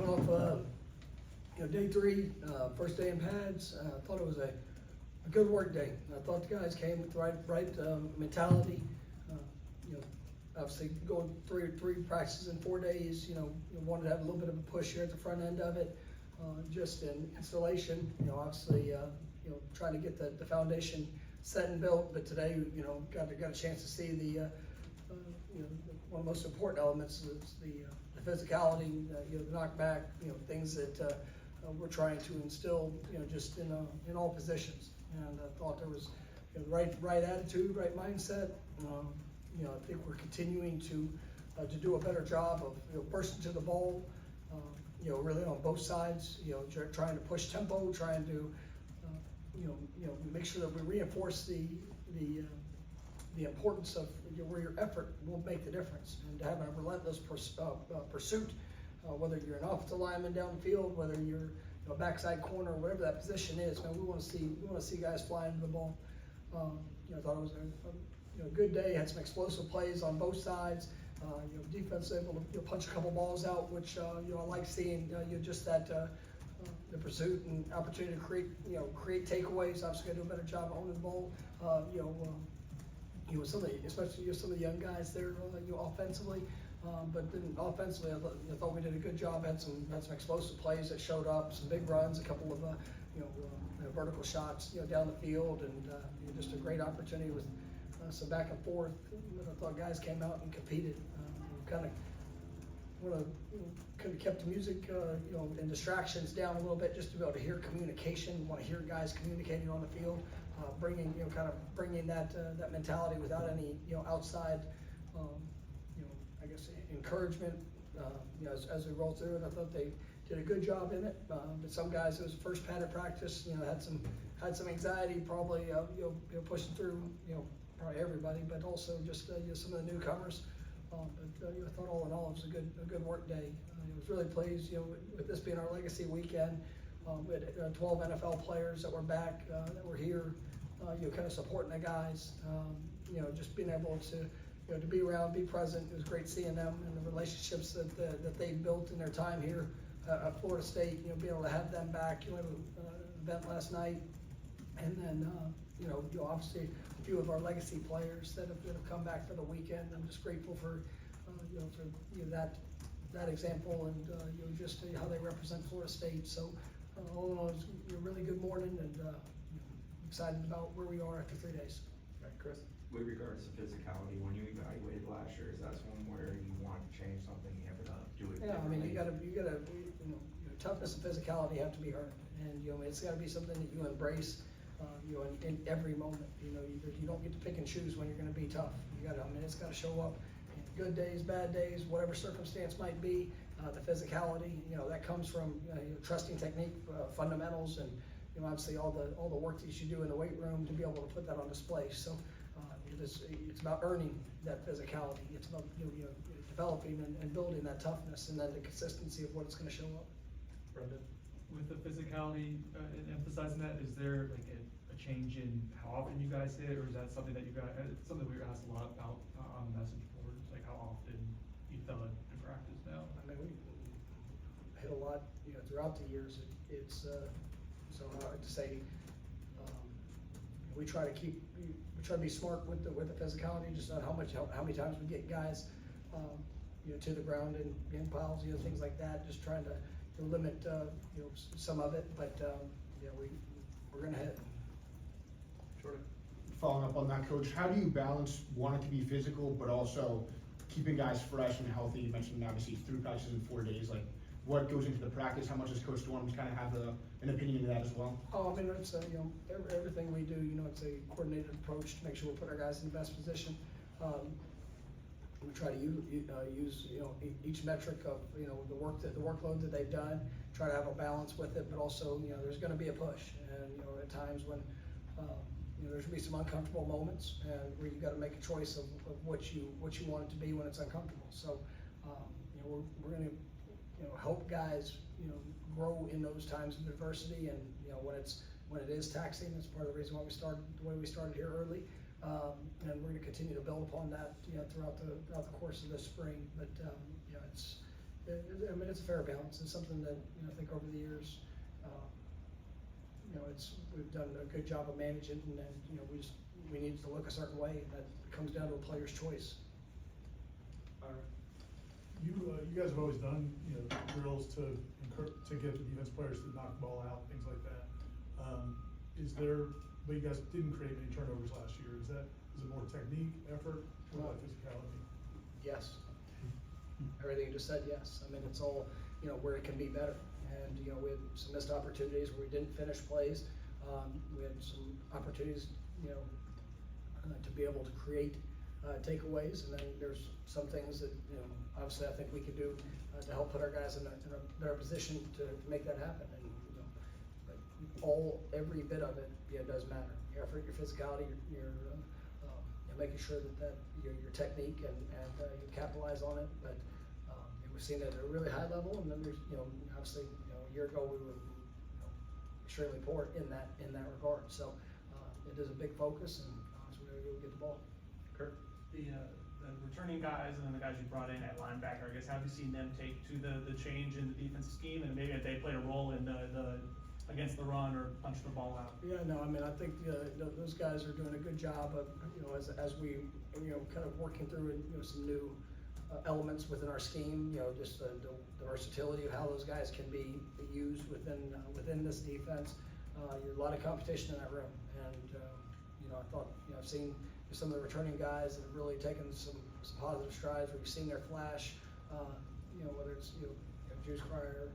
coming off day 3, first day in pads. I thought it was a good work day. I thought the guys came with the right mentality. Obviously going three practices in 4 days. Wanted to have a little bit of a push here at the front end of it, just in installation. Obviously, trying to get the foundation set and built. But today, got a chance to see the one of the most important elements is the physicality, the knockback, things that we're trying to instill, just in all positions. And I thought there was the right attitude, right mindset. I think we're continuing to do a better job of bursting to the ball, really on both sides. Trying to push tempo, trying to make sure that we reinforce the importance of where your effort will make the difference, and to have a relentless pursuit, whether you're an offensive lineman down the field, whether you're a backside corner, whatever that position is. Man, we want to see guys fly into the ball. I thought it was a good day. Had some explosive plays on both sides. Defense able to punch a couple balls out, which I like seeing. Just that the pursuit and opportunity to create takeaways. Obviously, got to do a better job of owning the ball. Especially some of the young guys there, offensively. But then offensively, I thought we did a good job. Had some explosive plays that showed up, some big runs, a couple of vertical shots, down the field, and just a great opportunity with some back and forth. I thought guys came out and competed. Kind of kept the music, and distractions down a little bit, just to be able to hear communication. Want to hear guys communicating on the field, bringing that mentality without any outside, I guess encouragement. As we roll through it, I thought they did a good job in it. But some guys, it was first padded practice. Had some anxiety, probably pushing through. Probably everybody, but also just some of the newcomers. But I thought all in all it was a good work day. I was really pleased, with this being our legacy weekend. We had 12 NFL players that were back, that were here, kind of supporting the guys. Just being able to be around, be present. It was great seeing them and the relationships that they've built in their time here at Florida State. Being able to have them back. We had an event last night, and then obviously a few of our legacy players that have come back for the weekend. I'm just grateful for that example, and just how they represent Florida State. So all in all, it was a really good morning, and excited about where we are after 3 days. Right, Chris? With regards to physicality, when you evaluated last year, is that one where you want to change something, you have to do it Yeah, I mean, differently? you gotta, toughness and physicality have to be earned, and it's got to be something that you embrace. In every moment, you don't get to pick and choose when you're going to be tough. It's got to show up in good days, bad days, whatever circumstance might be. The physicality, that comes from trusting technique, fundamentals, and obviously all the work that you do in the weight room to be able to put that on display. So it's about earning that physicality. It's about developing and building that toughness, and then the consistency of what it's going to show up. Brendan? With the physicality and emphasizing that, is there like a change in how often you guys hit, or is that something that something we were asked a lot about on the message boards, like how often you felt it in practice now? I mean, we hit a lot, throughout the years. It's so hard to say. We try to be smart with the physicality, just on how many times we get guys, to the ground in piles, things like that. Just trying to limit, some of it, but we're gonna hit. Jordan? Following up on that, Coach, how do you balance wanting to be physical but also keeping guys fresh and healthy? You mentioned obviously 3 practices in 4 days. Like, what goes into the practice? How much does Coach Dorms kind of have an opinion of that as well? Oh, I mean, it's everything we do. It's a coordinated approach to make sure we put our guys in the best position. We try to use each metric of the workload that they've done. Try to have a balance with it, but also there's going to be a push, and at times when there's going to be some uncomfortable moments, and where you got to make a choice of what you want it to be when it's uncomfortable. So we're going to help guys grow in those times of adversity, and when it is taxing. That's part of the reason why we started the way we started here early. And we're going to continue to build upon that, throughout the course of this spring. But I mean, it's a fair balance. It's something that, you know, I think over the years, you know, we've done a good job of managing, and then, you know, we need to look a certain way, and that comes down to a player's choice. You guys have always done, you know, drills to get the defense players to knock the ball out, things like that. But you guys didn't create any turnovers last year. Is it more technique, effort, or like physicality? Yes. Everything you just said, yes. I mean, it's all, you know, where it can be better. And, you know, we had some missed opportunities where we didn't finish plays. We had some opportunities, you know, to be able to create takeaways. And then there's some things that, you know, obviously I think we could do to help put our guys in a better position to make that happen. And, you know, but every bit of it, yeah, does matter. Your effort, your physicality, your making sure that your technique and you capitalize on it. But we've seen it at a really high level, and then there's, you know, obviously, you know, a year ago we were, you know, extremely poor in that regard. So it is a big focus, and so we're gonna go get the ball. Kurt? The returning guys and then the guys you brought in at linebacker, I guess, how have you seen them take to the change in the defensive scheme, and maybe if they played a role in the against the run or punch the ball out? Yeah, no, I mean, I think those guys are doing a good job of, you know, as we, you know, kind of working through, you know, some new elements within our scheme, you know, just the versatility of how those guys can be used within this defense. A lot of competition in that room, and you know, I thought, you know, I've seen some of the returning guys that have really taken some positive strides where you've seen their flash, you know, whether it's, you know, Juice Cryer,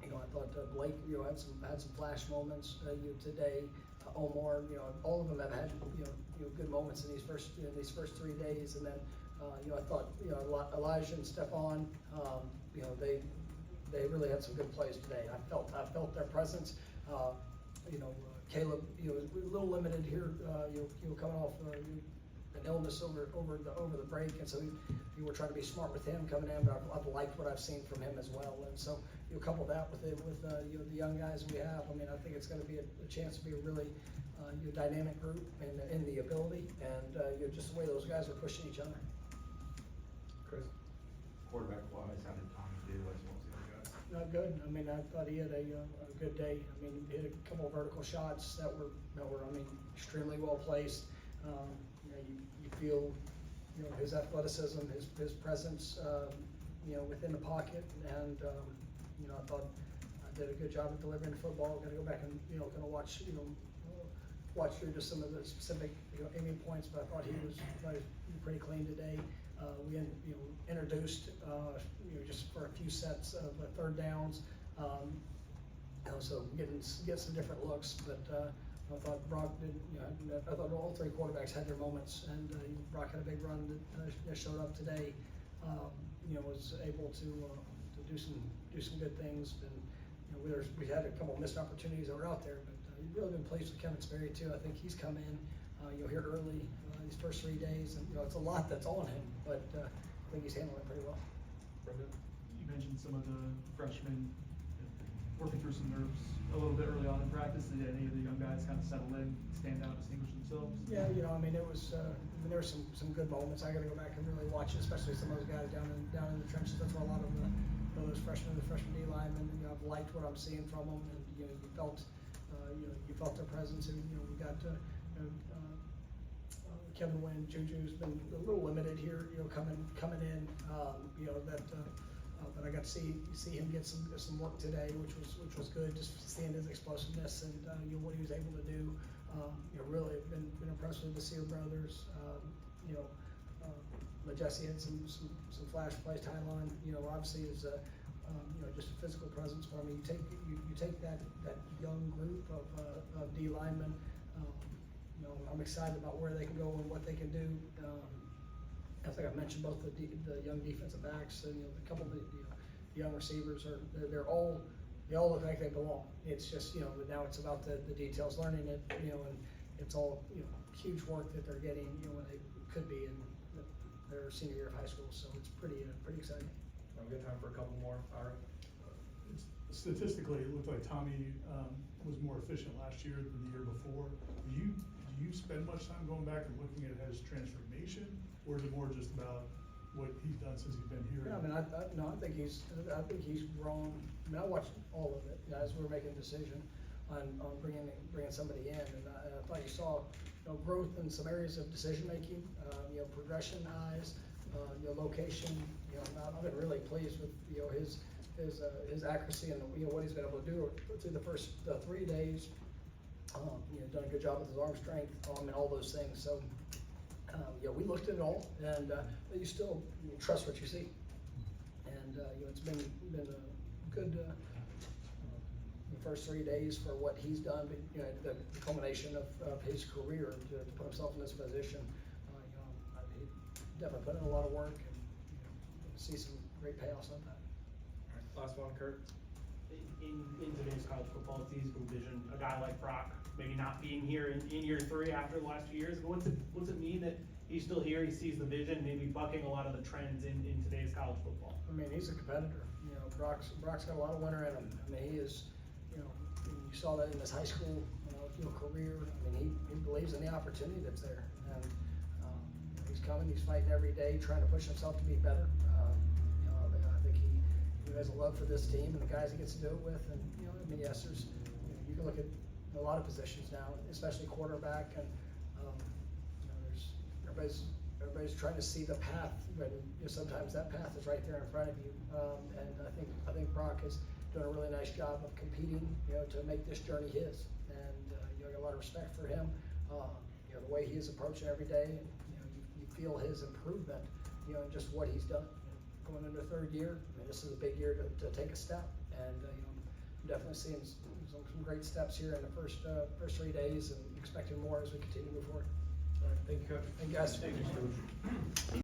you know, I thought Blake, you know, had some flash moments today. Omar, you know, all of them have had, you know, good moments in these first 3 days, and then you know, I thought, you know, Elijah and Stephon, you know, they really had some good plays today. I felt their presence. You know, Caleb, you know, was a little limited here. You know, coming off an illness over the break, and so you were trying to be smart with him coming in. But I've liked what I've seen from him as well, and so you couple that with you know, the young guys we have. I mean, I think it's going to be a chance to be a really you know, dynamic group in the ability, and you know, just the way those guys are pushing each other. Chris? Quarterback wise, how did Tommy do as well as the other guys? Not good. I mean, I thought he had a good day. I mean, he hit a couple of vertical shots that were I mean, extremely well placed. You know, you feel, you know, his athleticism, his presence, you know, within the pocket, and you know, I thought I did a good job of delivering the football. Got to go back and, you know, kind of watch through just some of the specific, you know, aiming points, but I thought he was pretty clean today. We you know, introduced you know, just for a few sets of third downs, so get some different looks. But I thought Brock did. You know, I thought all three quarterbacks had their moments, and Brock had a big run that showed up today. You know, was able to do some good things, and you know, we had a couple of missed opportunities that were out there, but you've really been pleased with Kevin Sperry too. I think he's come in, you know, here early these first 3 days, and you know, it's a lot that's on him, but I think he's handling it pretty well. Brendan? You mentioned some of the freshmen working through some nerves a little bit early on in practice. Did any of the young guys kind of settle in, stand out, distinguish themselves? Yeah, you know, I mean, it was. I mean, there were some good moments. I got to go back and really watch it, especially some of those guys down in the trenches. That's where a lot of those freshman D linemen. You know, I've liked what I'm seeing from them, and you know, you felt their presence, and you know, we got Kevin Wynn, Juju's been a little limited here, you know, coming in, you know, but I got to see him get some work today, which was good, just seeing his explosiveness and you know, what he was able to do. You know, really been impressed with the Sear brothers. You know, Jesse had some flash plays. Tylon, you know, obviously is you know, just a physical presence. But I mean, you take that young group of D linemen. You know, I'm excited about where they can go and what they can do. I think I mentioned both the young defensive backs and you know, a couple of the young receivers they all look like they belong. It's just, you know, now it's about the details, learning it, you know, and it's all, you know, huge work that they're getting, you know, when they could be in their senior year of high school. So it's pretty exciting. We got time for a couple more. Ira? Statistically, it looked like Tommy was more efficient last year than the year before. Do you spend much time going back and looking at his transformation, or is it more just about what he's done since he's been here. Yeah, I mean, I think he's grown. I mean, I watched all of it, as we were making a decision on bringing somebody in, and I thought you saw, growth in some areas of decision-making, progression eyes, location, I've been really pleased with, his accuracy and, what he's been able to do through the first 3 days. Done a good job with his arm strength, and all those things, so, we looked at it all, and, you still trust what you see. And, it's been a good, the first 3 days for what he's done, but, the culmination of his career to put himself in this position. He definitely put in a lot of work, and, see some great payoffs on that. Last one, Kurt. In today's college football, it's easy to envision a guy like Brock maybe not being here in year 3 after the last few years. What's it mean that he's still here, he sees the vision, maybe bucking a lot of the trends in today's college football? I mean, he's a competitor. Brock's got a lot of winter in him. I mean, he is, you saw that in his high school, career. I mean, he believes in the opportunity that's there, and he's coming. He's fighting every day, trying to push himself to be better. I think he has a love for this team and the guys he gets to do it with. And I mean, yes, there's you can look at a lot of positions now, especially quarterback, and there's everybody's trying to see the path, but sometimes that path is right there in front of you. And I think Brock is doing a really nice job of competing, to make this journey his. And I got a lot of respect for him. The way he is approaching every day, and you feel his improvement, in just what he's done. Going into 3rd year, I mean, this is a big year to take a step, and I'm definitely seeing some great steps here in the first 3 days, and expecting more as we continue to move forward. All right, thank you, Coach. Thank you, guys. Thank you, Coach.